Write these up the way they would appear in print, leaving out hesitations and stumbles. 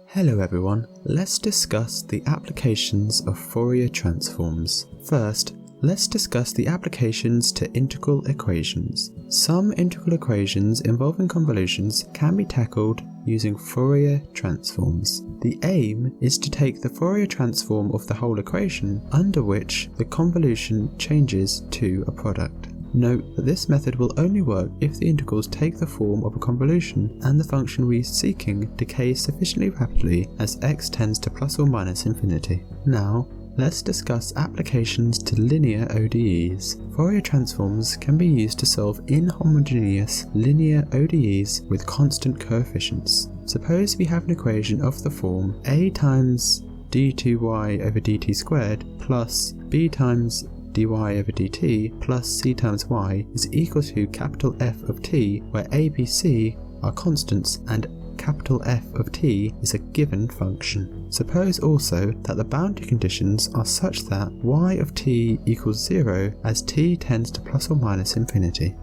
Hello everyone, let's discuss the applications of Fourier transforms. First, let's discuss the applications to integral equations. Some integral equations involving convolutions can be tackled using Fourier transforms. The aim is to take the Fourier transform of the whole equation under which the convolution changes to a product. Note that this method will only work if the integrals take the form of a convolution and the function we are seeking decays sufficiently rapidly as x tends to plus or minus infinity. Now, let's discuss applications to linear ODEs. Fourier transforms can be used to solve inhomogeneous linear ODEs with constant coefficients. Suppose we have an equation of the form a times d2y over dt squared plus b times dy over dt plus c times y is equal to capital F of t, where a, b, c are constants and capital F of t is a given function. Suppose also that the boundary conditions are such that y of t equals 0 as t tends to plus or minus infinity.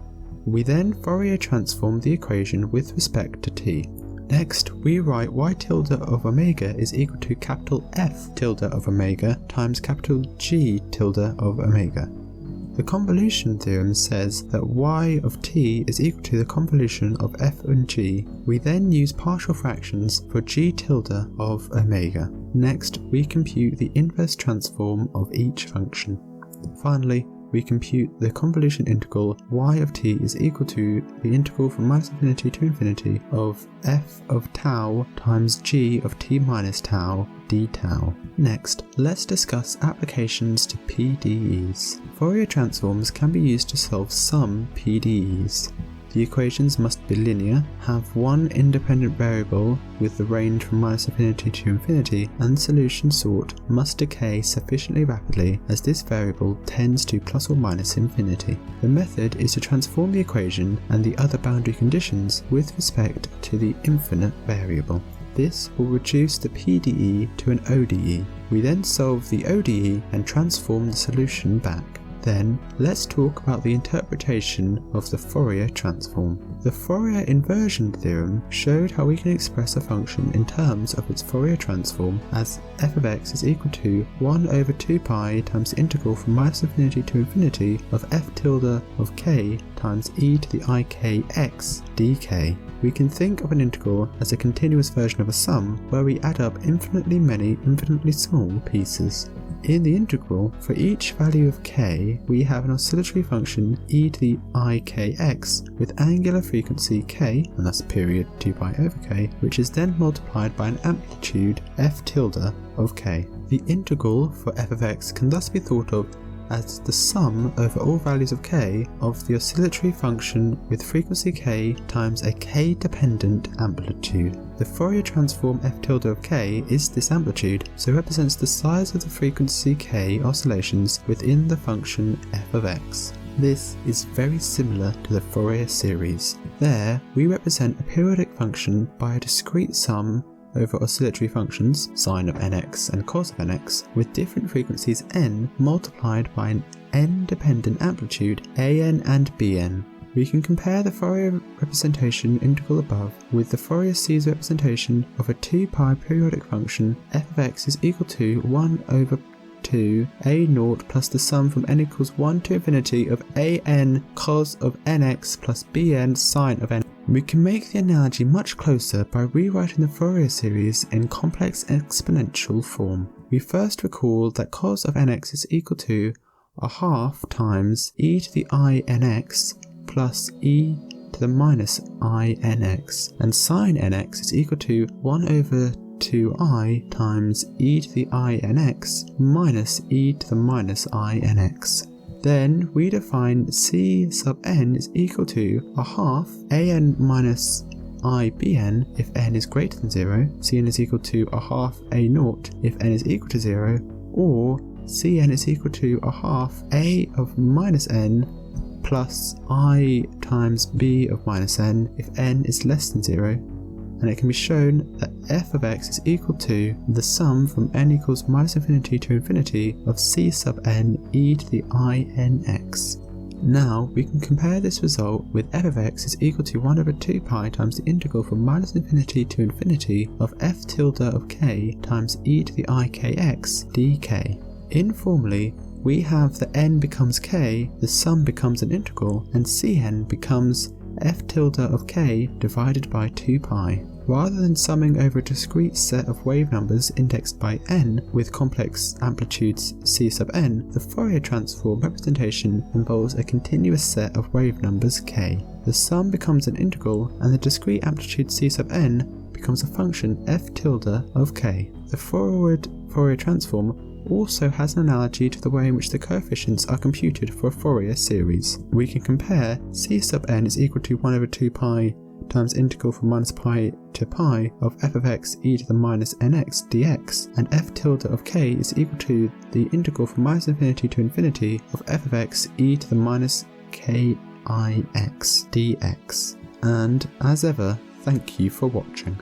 We then Fourier transform the equation with respect to t. Next, we write y tilde of omega is equal to capital F tilde of omega times capital G tilde of omega. The convolution theorem says that y of t is equal to the convolution of f and g. We then use partial fractions for g tilde of omega. Next, we compute the inverse transform of each function. Finally, we compute the convolution integral y of t is equal to the integral from minus infinity to infinity of f of tau times g of t minus tau d tau. Next, let's discuss applications to PDEs. Fourier transforms can be used to solve some PDEs. The equations must be linear, have one independent variable with the range from minus infinity to infinity, and the solution sought must decay sufficiently rapidly as this variable tends to plus or minus infinity. The method is to transform the equation and the other boundary conditions with respect to the infinite variable. This will reduce the PDE to an ODE. We then solve the ODE and transform the solution back. Then, let's talk about the interpretation of the Fourier transform. The Fourier inversion theorem showed how we can express a function in terms of its Fourier transform as f of x is equal to 1 over 2 pi times the integral from minus infinity to infinity of f tilde of k times e to the ikx dk. We can think of an integral as a continuous version of a sum where we add up infinitely many infinitely small pieces. In the integral, for each value of k, we have an oscillatory function e to the ikx with angular frequency k, and thus period 2 pi over k, which is then multiplied by an amplitude f tilde of k. The integral for f of x can thus be thought of as the sum over all values of k of the oscillatory function with frequency k times a k-dependent amplitude. The Fourier transform f tilde of k is this amplitude, so represents the size of the frequency k oscillations within the function f of x. This is very similar to the Fourier series. There, we represent a periodic function by a discrete sum over oscillatory functions, sine of nx and cos of nx, with different frequencies n multiplied by an n-dependent amplitude an and bn. We can compare the Fourier representation integral above with the Fourier series representation of a 2 pi periodic function f of x is equal to 1 over 2 a naught plus the sum from n equals 1 to infinity of an cos of nx plus bn sine of n. We can make the analogy much closer by rewriting the Fourier series in complex exponential form. We first recall that cos of nx is equal to a half times e to the I nx plus e to the minus I nx, and sine nx is equal to 1 over 2i times e to the I nx minus e to the minus I nx. Then we define c sub n is equal to a half an minus I bn if n is greater than 0, cn is equal to a half a naught if n is equal to 0, or cn is equal to a half a of minus n plus I times b of minus n if n is less than 0. And it can be shown that f of x is equal to the sum from n equals minus infinity to infinity of c sub n e to the I nx. Now we can compare this result with f of x is equal to 1 over 2 pi times the integral from minus infinity to infinity of f tilde of k times e to the ikx dk. Informally, we have that n becomes k, the sum becomes an integral, and Cn becomes f tilde of k divided by 2 pi. Rather than summing over a discrete set of wave numbers indexed by n with complex amplitudes c sub n, the Fourier transform representation involves a continuous set of wave numbers k. The sum becomes an integral and the discrete amplitude c sub n becomes a function f tilde of k. The forward Fourier transform also has an analogy to the way in which the coefficients are computed for a Fourier series. We can compare c sub n is equal to 1 over 2 pi times integral from minus pi to pi of f of x e to the minus nx dx, and f tilde of k is equal to the integral from minus infinity to infinity of f of x e to the minus kix dx. And as ever, thank you for watching.